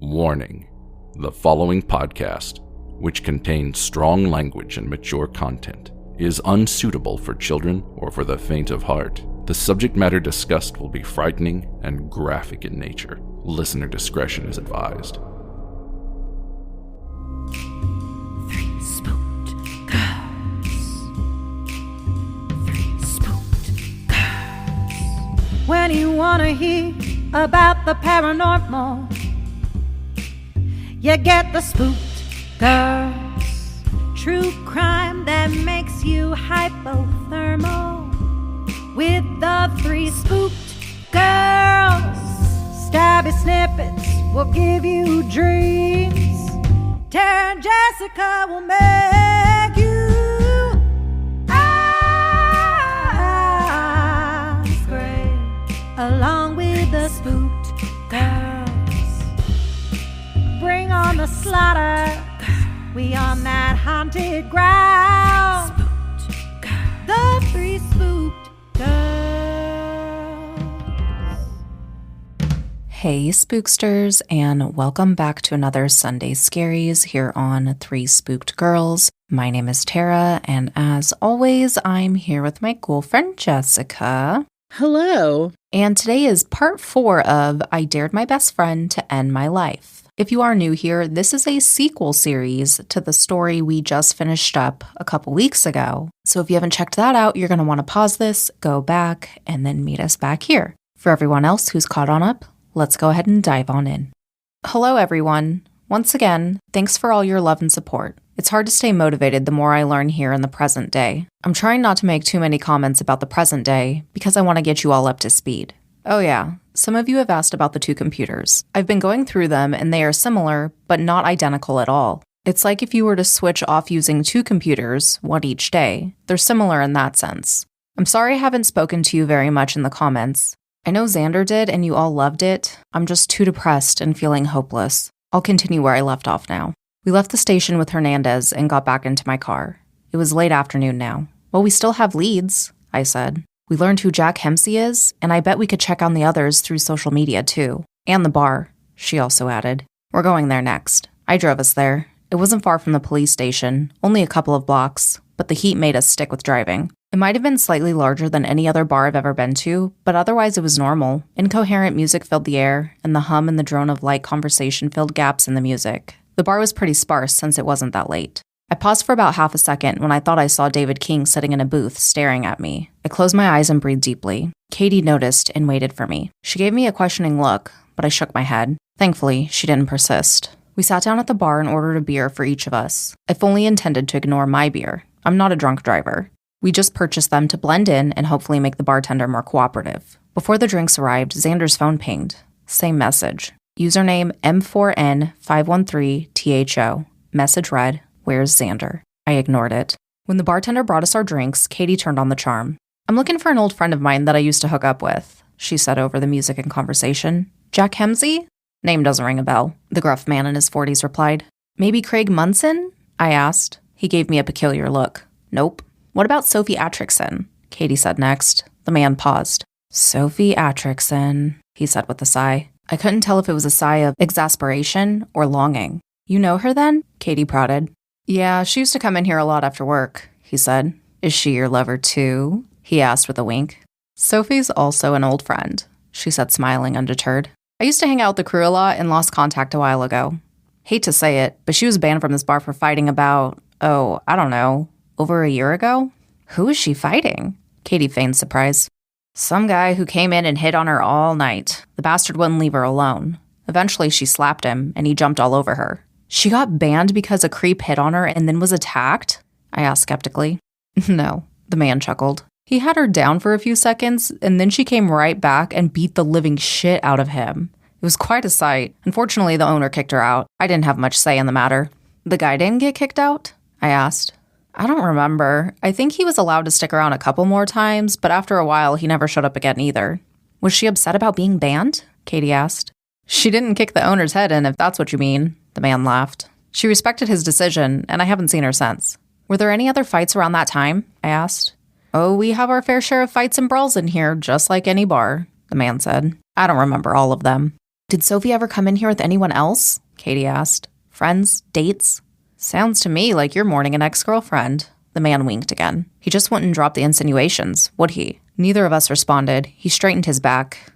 Warning: the following podcast, which contains strong language and mature content, is unsuitable for children or for the faint of heart. The subject matter discussed will be frightening and graphic in nature. Listener discretion is advised. Three spooked girls. Three spooked girls. When you wanna hear about the paranormal, you get the spooked girls. True crime that makes you hypothermal. With the three spooked girls. Stabby snippets will give you dreams. Tara and Jessica will make you scream along with the spooked girls. Bring on the slaughter. We on that haunted ground. Spooked girls. The three spooked girls. Hey Spooksters, and welcome back to another Sunday Scaries here on Three Spooked Girls. My name is Tara, and as always, I'm here with my girlfriend Jessica. Hello. And today is part 4 of I Dared My Best Friend to End My Life. If you are new here, this is a sequel series to the story we just finished up a couple weeks ago. So if you haven't checked that out, you're going to want to pause this, go back, and then meet us back here. For everyone else who's caught on up, let's go ahead and dive on in. Hello, everyone. Once again, thanks for all your love and support. It's hard to stay motivated the more I learn here in the present day. I'm trying not to make too many comments about the present day because I want to get you all up to speed. Oh yeah, some of you have asked about the two computers. I've been going through them and they are similar, but not identical at all. It's like if you were to switch off using two computers, one each day. They're similar in that sense. I'm sorry I haven't spoken to you very much in the comments. I know Xander did and you all loved it. I'm just too depressed and feeling hopeless. I'll continue where I left off now. We left the station with Hernandez and got back into my car. It was late afternoon now. Well, we still have leads, I said. We learned who Jack Hempsey is, and I bet we could check on the others through social media too. And the bar, she also added. We're going there next. I drove us there. It wasn't far from the police station, only a couple of blocks, but the heat made us stick with driving. It might have been slightly larger than any other bar I've ever been to, but otherwise it was normal. Incoherent music filled the air, and the hum and the drone of light conversation filled gaps in the music. The bar was pretty sparse since it wasn't that late. I paused for about half a second when I thought I saw David King sitting in a booth staring at me. I closed my eyes and breathed deeply. Katie noticed and waited for me. She gave me a questioning look, but I shook my head. Thankfully, she didn't persist. We sat down at the bar and ordered a beer for each of us. I fully intended to ignore my beer. I'm not a drunk driver. We just purchased them to blend in and hopefully make the bartender more cooperative. Before the drinks arrived, Xander's phone pinged. Same message. Username M4N513THO. Message read, "Where's Xander?" I ignored it. When the bartender brought us our drinks, Katie turned on the charm. "I'm looking for an old friend of mine that I used to hook up with," she said over the music and conversation. "Jack Hempsey?" "Name doesn't ring a bell," the gruff man in his 40s replied. "Maybe Craig Munson?" I asked. He gave me a peculiar look. "Nope." "What about Sophie Atrickson?" Katie said next. The man paused. "Sophie Atrickson," he said with a sigh. I couldn't tell if it was a sigh of exasperation or longing. "You know her then?" Katie prodded. "Yeah, she used to come in here a lot after work," he said. "Is she your lover too?" he asked with a wink. "Sophie's also an old friend," she said, smiling undeterred. "I used to hang out with the crew a lot and lost contact a while ago. Hate to say it, but she was banned from this bar for fighting about, I don't know, over a year ago." "Who was she fighting?" Katie feigned surprise. "Some guy who came in and hit on her all night. The bastard wouldn't leave her alone. Eventually she slapped him and he jumped all over her." "She got banned because a creep hit on her and then was attacked?" I asked skeptically. "No," the man chuckled. "He had her down for a few seconds, and then she came right back and beat the living shit out of him. It was quite a sight. Unfortunately, the owner kicked her out. I didn't have much say in the matter." "The guy didn't get kicked out?" I asked. "I don't remember. I think he was allowed to stick around a couple more times, but after a while, he never showed up again either." "Was she upset about being banned?" Katie asked. "She didn't kick the owner's head in, if that's what you mean," the man laughed. "She respected his decision, and I haven't seen her since." "Were there any other fights around that time?" I asked. "Oh, we have our fair share of fights and brawls in here, just like any bar," the man said. "I don't remember all of them." Did Sophie ever come in here with anyone else? Katie asked. Friends? Dates? Sounds to me like you're mourning an ex-girlfriend. The man winked again. He just wouldn't drop the insinuations, would he? Neither of us responded. He straightened his back.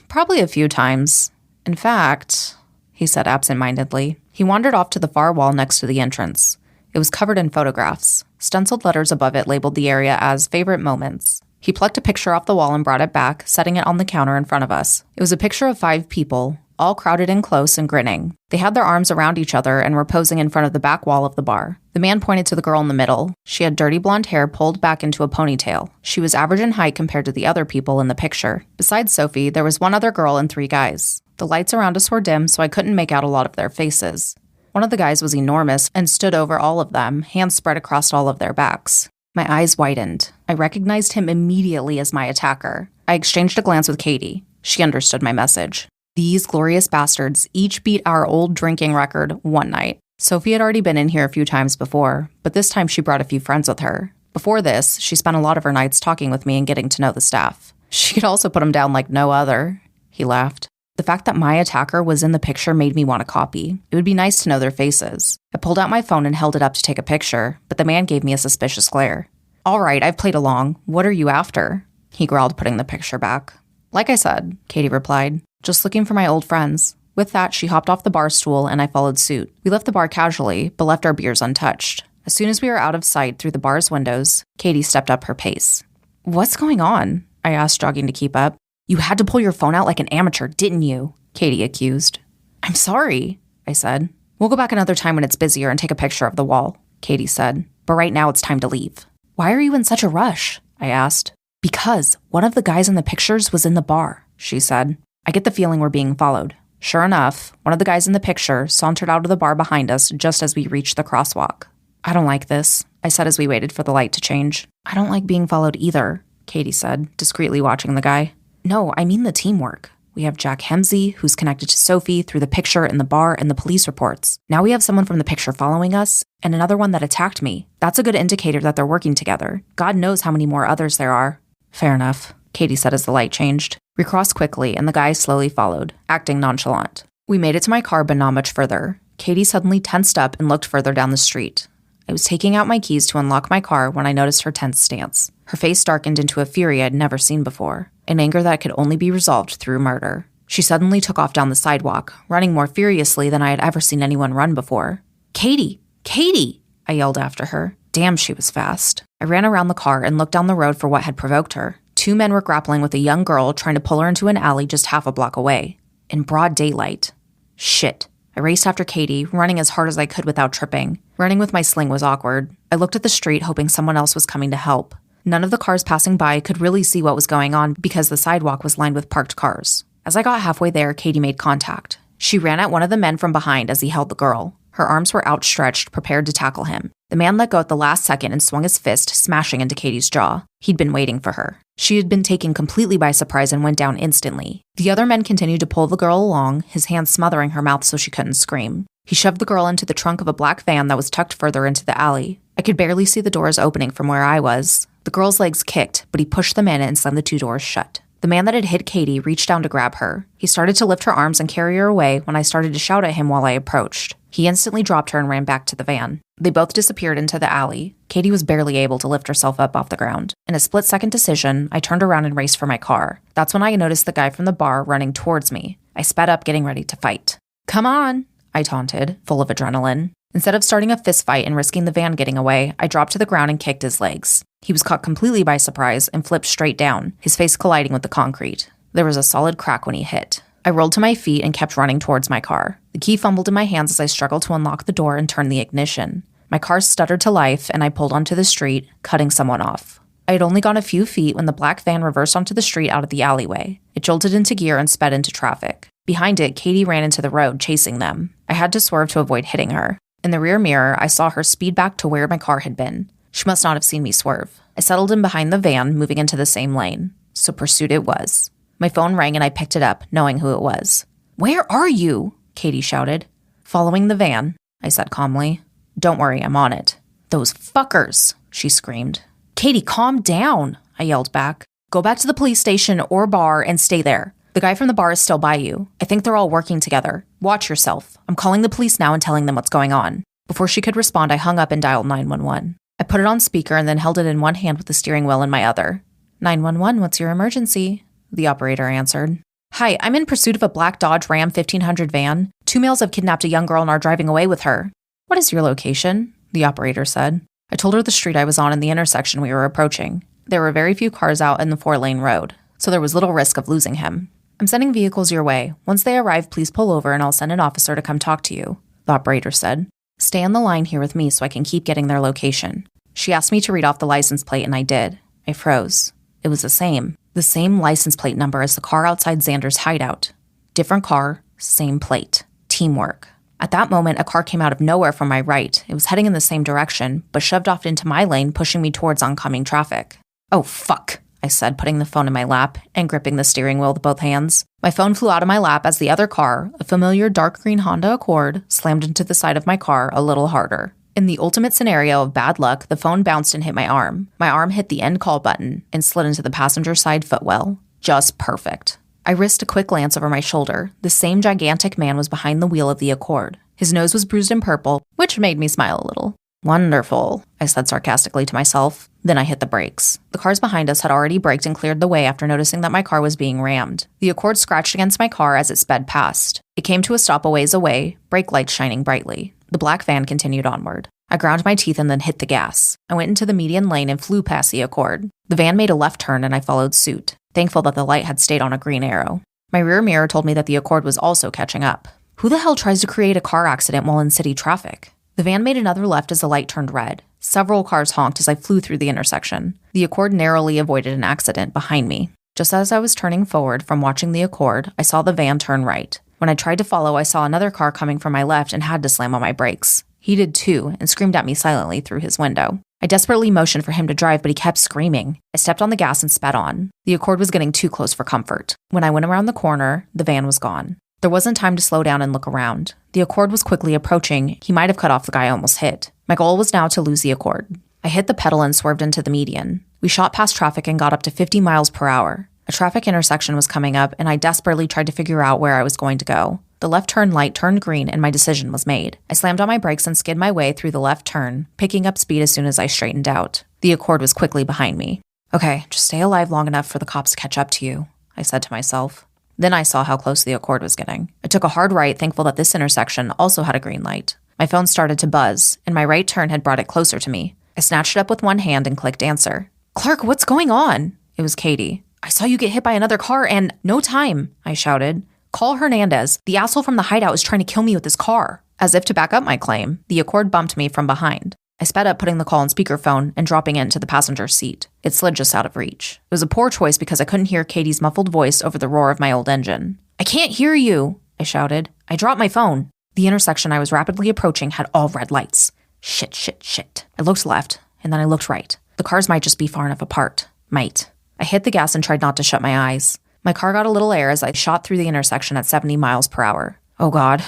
Probably a few times. In fact, he said absent-mindedly. He wandered off to the far wall next to the entrance. It was covered in photographs. Stenciled letters above it labeled the area as favorite moments. He plucked a picture off the wall and brought it back, setting it on the counter in front of us. It was a picture of 5 people, all crowded in close and grinning. They had their arms around each other and were posing in front of the back wall of the bar. The man pointed to the girl in the middle. She had dirty blonde hair pulled back into a ponytail. She was average in height compared to the other people in the picture. Besides Sophie, there was 1 other girl and 3 guys. The lights around us were dim, so I couldn't make out a lot of their faces. One of the guys was enormous and stood over all of them, hands spread across all of their backs. My eyes widened. I recognized him immediately as my attacker. I exchanged a glance with Katie. She understood my message. These glorious bastards each beat our old drinking record one night. Sophie had already been in here a few times before, but this time she brought a few friends with her. Before this, she spent a lot of her nights talking with me and getting to know the staff. She could also put them down like no other. He laughed. The fact that my attacker was in the picture made me want to copy. It would be nice to know their faces. I pulled out my phone and held it up to take a picture, but the man gave me a suspicious glare. All right, I've played along. What are you after? He growled, putting the picture back. Like I said, Katie replied, just looking for my old friends. With that, she hopped off the bar stool and I followed suit. We left the bar casually, but left our beers untouched. As soon as we were out of sight through the bar's windows, Katie stepped up her pace. What's going on? I asked, jogging to keep up. You had to pull your phone out like an amateur, didn't you? Katie accused. I'm sorry, I said. We'll go back another time when it's busier and take a picture of the wall, Katie said. But right now it's time to leave. Why are you in such a rush? I asked. Because one of the guys in the pictures was in the bar, she said. I get the feeling we're being followed. Sure enough, one of the guys in the picture sauntered out of the bar behind us just as we reached the crosswalk. I don't like this, I said as we waited for the light to change. I don't like being followed either, Katie said, discreetly watching the guy. No, I mean the teamwork. We have Jack Hemsey, who's connected to Sophie through the picture in the bar and the police reports. Now we have someone from the picture following us, and another one that attacked me. That's a good indicator that they're working together. God knows how many more others there are. Fair enough, Katie said as the light changed. We crossed quickly, and the guy slowly followed, acting nonchalant. We made it to my car, but not much further. Katie suddenly tensed up and looked further down the street. I was taking out my keys to unlock my car when I noticed her tense stance. Her face darkened into a fury I'd never seen before, an anger that could only be resolved through murder. She suddenly took off down the sidewalk, running more furiously than I had ever seen anyone run before. Katie! Katie! I yelled after her. Damn, she was fast. I ran around the car and looked down the road for what had provoked her. 2 men were grappling with a young girl trying to pull her into an alley just half a block away. In broad daylight. Shit. I raced after Katie, running as hard as I could without tripping. Running with my sling was awkward. I looked at the street, hoping someone else was coming to help. None of the cars passing by could really see what was going on because the sidewalk was lined with parked cars. As I got halfway there, Katie made contact. She ran at one of the men from behind as he held the girl. Her arms were outstretched, prepared to tackle him. The man let go at the last second and swung his fist, smashing into Katie's jaw. He'd been waiting for her. She had been taken completely by surprise and went down instantly. The other men continued to pull the girl along, his hands smothering her mouth so she couldn't scream. He shoved the girl into the trunk of a black van that was tucked further into the alley. I could barely see the doors opening from where I was. The girl's legs kicked, but he pushed them in and slammed the 2 doors shut. The man that had hit Katie reached down to grab her. He started to lift her arms and carry her away when I started to shout at him while I approached. He instantly dropped her and ran back to the van. They both disappeared into the alley. Katie was barely able to lift herself up off the ground. In a split-second decision, I turned around and raced for my car. That's when I noticed the guy from the bar running towards me. I sped up, getting ready to fight. Come on, I taunted, full of adrenaline. Instead of starting a fist fight and risking the van getting away, I dropped to the ground and kicked his legs. He was caught completely by surprise and flipped straight down, his face colliding with the concrete. There was a solid crack when he hit. I rolled to my feet and kept running towards my car. The key fumbled in my hands as I struggled to unlock the door and turn the ignition. My car stuttered to life and I pulled onto the street, cutting someone off. I had only gone a few feet when the black van reversed onto the street out of the alleyway. It jolted into gear and sped into traffic. Behind it, Katie ran into the road, chasing them. I had to swerve to avoid hitting her. In the rear mirror, I saw her speed back to where my car had been. She must not have seen me swerve. I settled in behind the van, moving into the same lane. So pursuit it was. My phone rang and I picked it up, knowing who it was. Where are you? Katie shouted. Following the van, I said calmly. Don't worry, I'm on it. Those fuckers, she screamed. Katie, calm down, I yelled back. Go back to the police station or bar and stay there. The guy from the bar is still by you. I think they're all working together. Watch yourself. I'm calling the police now and telling them what's going on." Before she could respond, I hung up and dialed 911. I put it on speaker and then held it in one hand with the steering wheel in my other. 911, what's your emergency?" The operator answered. "Hi, I'm in pursuit of a black Dodge Ram 1500 van. 2 males have kidnapped a young girl and are driving away with her." "What is your location?" the operator said. I told her the street I was on and the intersection we were approaching. There were very few cars out in the 4-lane road, so there was little risk of losing him. "I'm sending vehicles your way. Once they arrive, please pull over and I'll send an officer to come talk to you," the operator said. "Stay on the line here with me so I can keep getting their location." She asked me to read off the license plate and I did. I froze. It was the same license plate number as the car outside Xander's hideout. Different car, same plate. Teamwork. At that moment, a car came out of nowhere from my right. It was heading in the same direction, but shoved off into my lane, pushing me towards oncoming traffic. "Oh, fuck," I said, putting the phone in my lap and gripping the steering wheel with both hands. My phone flew out of my lap as the other car, a familiar dark green Honda Accord, slammed into the side of my car a little harder. In the ultimate scenario of bad luck, the phone bounced and hit my arm. My arm hit the end call button and slid into the passenger side footwell. Just perfect. I risked a quick glance over my shoulder. The same gigantic man was behind the wheel of the Accord. His nose was bruised and purple, which made me smile a little. "Wonderful," I said sarcastically to myself. Then I hit the brakes. The cars behind us had already braked and cleared the way after noticing that my car was being rammed. The Accord scratched against my car as it sped past. It came to a stop a ways away, brake lights shining brightly. The black van continued onward. I ground my teeth and then hit the gas. I went into the median lane and flew past the Accord. The van made a left turn and I followed suit, thankful that the light had stayed on a green arrow. My rear mirror told me that the Accord was also catching up. Who the hell tries to create a car accident while in city traffic? The van made another left as the light turned red. Several cars honked as I flew through the intersection. The Accord narrowly avoided an accident behind me. Just as I was turning forward from watching the Accord, I saw the van turn right. When I tried to follow, I saw another car coming from my left and had to slam on my brakes. He did too, and screamed at me silently through his window. I desperately motioned for him to drive, but he kept screaming. I stepped on the gas and sped on. The Accord was getting too close for comfort. When I went around the corner, the van was gone. There wasn't time to slow down and look around. The Accord was quickly approaching. He might have cut off the guy I almost hit. My goal was now to lose the Accord. I hit the pedal and swerved into the median. We shot past traffic and got up to 50 miles per hour. A traffic intersection was coming up, and I desperately tried to figure out where I was going to go. The left turn light turned green and my decision was made. I slammed on my brakes and skid my way through the left turn, picking up speed as soon as I straightened out. The Accord was quickly behind me. "Okay, just stay alive long enough for the cops to catch up to you," I said to myself. Then I saw how close the Accord was getting. I took a hard right, thankful that this intersection also had a green light. My phone started to buzz, and my right turn had brought it closer to me. I snatched it up with one hand and clicked answer. "Clark, what's going on?" It was Katie. "I saw you get hit by another car and—" "No time," I shouted. "Call Hernandez. The asshole from the hideout is trying to kill me with his car." As if to back up my claim, the Accord bumped me from behind. I sped up, putting the call on speakerphone and dropping it into the passenger seat. It slid just out of reach. It was a poor choice because I couldn't hear Katie's muffled voice over the roar of my old engine. "I can't hear you," I shouted. I dropped my phone. The intersection I was rapidly approaching had all red lights. Shit. I looked left, and then I looked right. The cars might just be far enough apart. Might. I hit the gas and tried not to shut my eyes. My car got a little air as I shot through the intersection at 70 miles per hour. "Oh God,"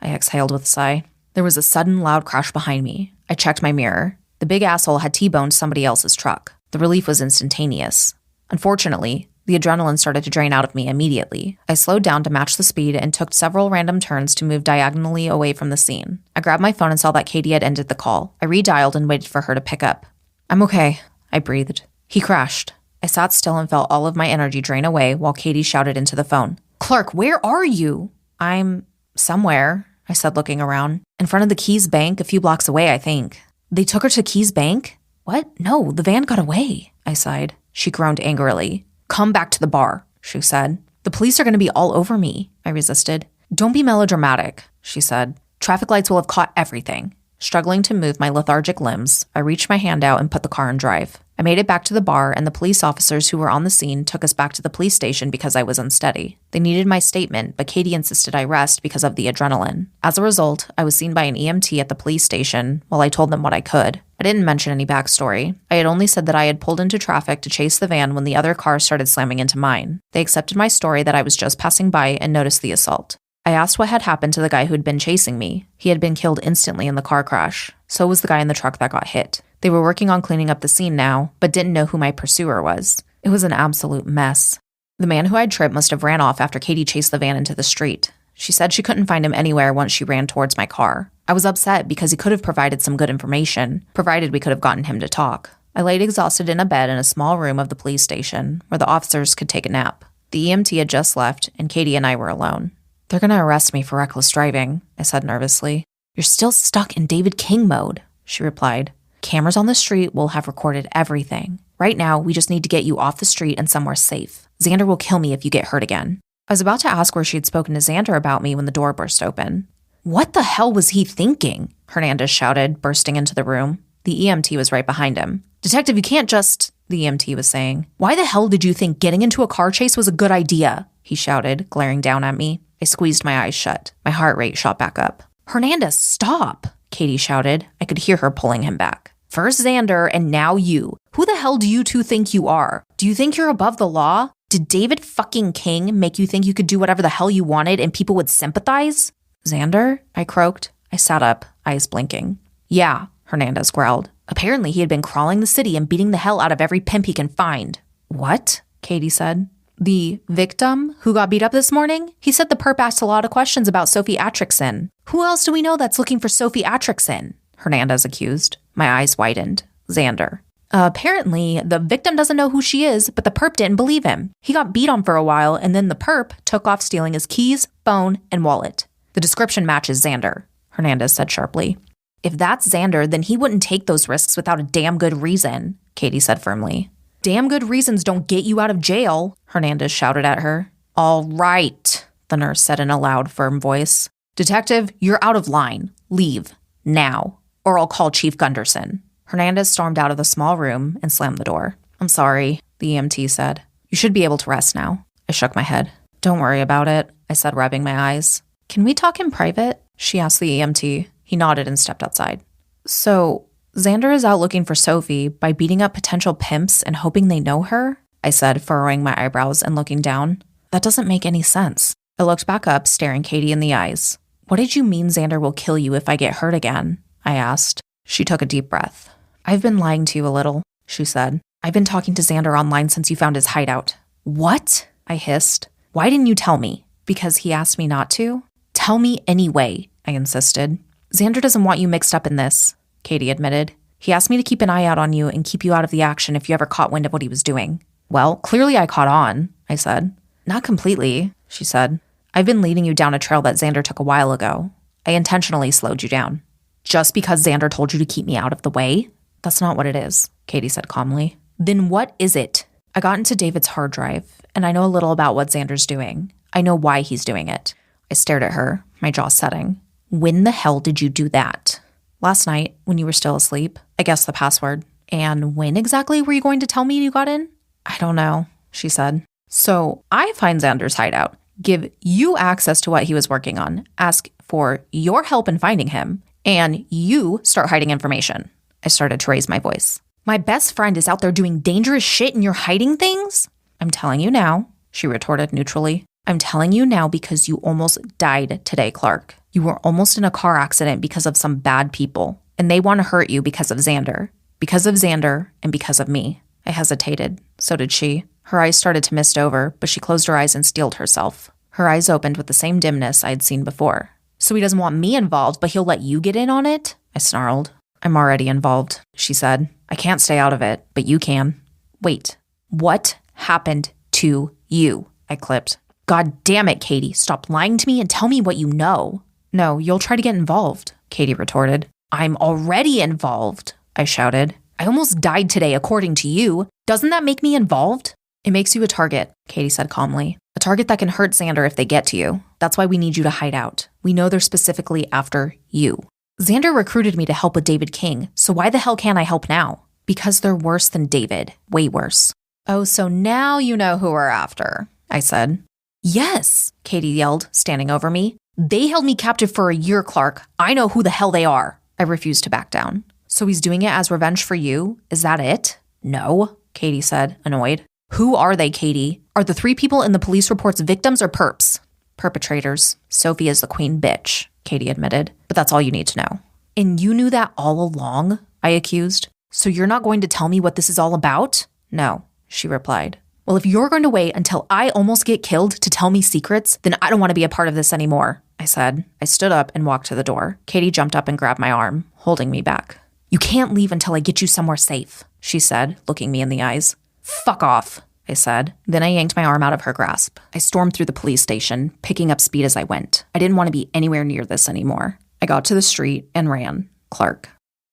I exhaled with a sigh. There was a sudden loud crash behind me. I checked my mirror. The big asshole had T-boned somebody else's truck. The relief was instantaneous. Unfortunately, the adrenaline started to drain out of me immediately. I slowed down to match the speed and took several random turns to move diagonally away from the scene. I grabbed my phone and saw that Katie had ended the call. I redialed and waited for her to pick up. "I'm okay," I breathed. "He crashed." I sat still and felt all of my energy drain away while Katie shouted into the phone. "Clark, where are you?" "I'm somewhere," I said, looking around. "In front of the Keys Bank, a few blocks away, I think." "They took her to Keys Bank?" "What? No, the van got away," I sighed. She groaned angrily. "Come back to the bar," she said. "The police are going to be all over me," I resisted. "Don't be melodramatic," she said. "Traffic lights will have caught everything." Struggling to move my lethargic limbs, I reached my hand out and put the car in drive. I made it back to the bar, and the police officers who were on the scene took us back to the police station because I was unsteady. They needed my statement, but Katie insisted I rest because of the adrenaline. As a result, I was seen by an EMT at the police station while I told them what I could. I didn't mention any backstory. I had only said that I had pulled into traffic to chase the van when the other car started slamming into mine. They accepted my story that I was just passing by and noticed the assault. I asked what had happened to the guy who had been chasing me. He had been killed instantly in the car crash. So was the guy in the truck that got hit. They were working on cleaning up the scene now, but didn't know who my pursuer was. It was an absolute mess. The man who I'd tripped must have ran off after Katie chased the van into the street. She said she couldn't find him anywhere once she ran towards my car. I was upset because he could have provided some good information, provided we could have gotten him to talk. I laid exhausted in a bed in a small room of the police station where the officers could take a nap. The EMT had just left, and Katie and I were alone. "They're gonna arrest me for reckless driving," I said nervously. "You're still stuck in David King mode," she replied. "Cameras on the street will have recorded everything. Right now, we just need to get you off the street and somewhere safe. Xander will kill me if you get hurt again." I was about to ask where she had spoken to Xander about me when the door burst open. "What the hell was he thinking?" Hernandez shouted, bursting into the room. The EMT was right behind him. "Detective, you can't just," the EMT was saying. "Why the hell did you think getting into a car chase was a good idea?" he shouted, glaring down at me. I squeezed my eyes shut. My heart rate shot back up. "Hernandez, stop!" Katie shouted. I could hear her pulling him back. "First Xander, and now you. Who the hell do you two think you are? Do you think you're above the law? Did David fucking King make you think you could do whatever the hell you wanted and people would sympathize?" "Xander?" I croaked. I sat up, eyes blinking. "Yeah," Hernandez growled. "Apparently he had been crawling the city and beating the hell out of every pimp he can find." "What?" Katie said. "The victim who got beat up this morning? He said the perp asked a lot of questions about Sophie Atrickson. Who else do we know that's looking for Sophie Atrickson?" Hernandez accused. My eyes widened. "Xander." "Apparently, the victim doesn't know who she is, but the perp didn't believe him. He got beat on for a while, and then the perp took off stealing his keys, phone, and wallet. The description matches Xander," Hernandez said sharply. "If that's Xander, then he wouldn't take those risks without a damn good reason," Katie said firmly. "Damn good reasons don't get you out of jail," Hernandez shouted at her. "All right," the nurse said in a loud, firm voice. "Detective, you're out of line. Leave. Now. Or I'll call Chief Gunderson." Hernandez stormed out of the small room and slammed the door. "I'm sorry," the EMT said. "You should be able to rest now." I shook my head. "Don't worry about it," I said, rubbing my eyes. "Can we talk in private?" she asked the EMT. He nodded and stepped outside. "So, Xander is out looking for Sophie by beating up potential pimps and hoping they know her?" I said, furrowing my eyebrows and looking down. "That doesn't make any sense." I looked back up, staring Katie in the eyes. "What did you mean Xander will kill you if I get hurt again?" I asked. She took a deep breath. "I've been lying to you a little," she said. "I've been talking to Xander online since you found his hideout." "What?" I hissed. "Why didn't you tell me?" "Because he asked me not to." "Tell me anyway," I insisted. "Xander doesn't want you mixed up in this," Katie admitted. "He asked me to keep an eye out on you and keep you out of the action if you ever caught wind of what he was doing." "Well, clearly I caught on," I said. "Not completely," she said. "I've been leading you down a trail that Xander took a while ago. I intentionally slowed you down." "Just because Xander told you to keep me out of the way?" "That's not what it is," Katie said calmly. "Then what is it?" "I got into David's hard drive, and I know a little about what Xander's doing. I know why he's doing it." I stared at her, my jaw setting. "When the hell did you do that?" "Last night, when you were still asleep. I guessed the password." "And when exactly were you going to tell me you got in?" "I don't know," she said. "So I find Xander's hideout, give you access to what he was working on, ask for your help in finding him, and you start hiding information." I started to raise my voice. "My best friend is out there doing dangerous shit and you're hiding things?" "I'm telling you now," she retorted neutrally. "I'm telling you now because you almost died today, Clark. You were almost in a car accident because of some bad people, and they want to hurt you because of Xander. Because of Xander and because of me." I hesitated. So did she. Her eyes started to mist over, but she closed her eyes and steeled herself. Her eyes opened with the same dimness I'd seen before. "So he doesn't want me involved, but he'll let you get in on it?" I snarled. "I'm already involved," she said. "I can't stay out of it, but you can." "Wait, what happened to you?" I clipped. "God damn it, Katie. Stop lying to me and tell me what you know." "No, you'll try to get involved," Katie retorted. "I'm already involved," I shouted. "I almost died today, according to you. Doesn't that make me involved?" "It makes you a target," Katie said calmly. "A target that can hurt Xander if they get to you. That's why we need you to hide out. We know they're specifically after you." "Xander recruited me to help with David King, so why the hell can't I help now?" "Because they're worse than David. Way worse." "Oh, so now you know who we're after," I said. "Yes," Katie yelled, standing over me. "They held me captive for a year, Clark. I know who the hell they are." I refused to back down. "So he's doing it as revenge for you? Is that it?" "No," Katie said, annoyed. "Who are they, Katie? Are the 3 people in the police reports victims or perps?" "Perpetrators. Sophie is the queen bitch," Katie admitted. "But that's all you need to know." "And you knew that all along?" I accused. "So you're not going to tell me what this is all about?" "No," she replied. Well, if you're going to wait until I almost get killed to tell me secrets, then I don't want to be a part of this anymore, I said. I stood up and walked to the door. Katie jumped up and grabbed my arm, holding me back. You can't leave until I get you somewhere safe, she said, looking me in the eyes. Fuck off, I said. Then I yanked my arm out of her grasp. I stormed through the police station, picking up speed as I went. I didn't want to be anywhere near this anymore. I got to the street and ran. Clark.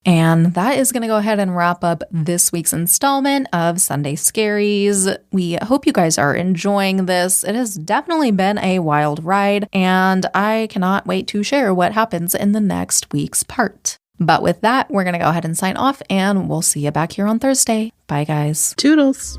And that is going to go ahead and wrap up this week's installment of Sunday Scaries. We hope you guys are enjoying this. It has definitely been a wild ride, and I cannot wait to share what happens in the next week's part. But with that, we're going to go ahead and sign off, and we'll see you back here on Thursday. Bye, guys. Toodles.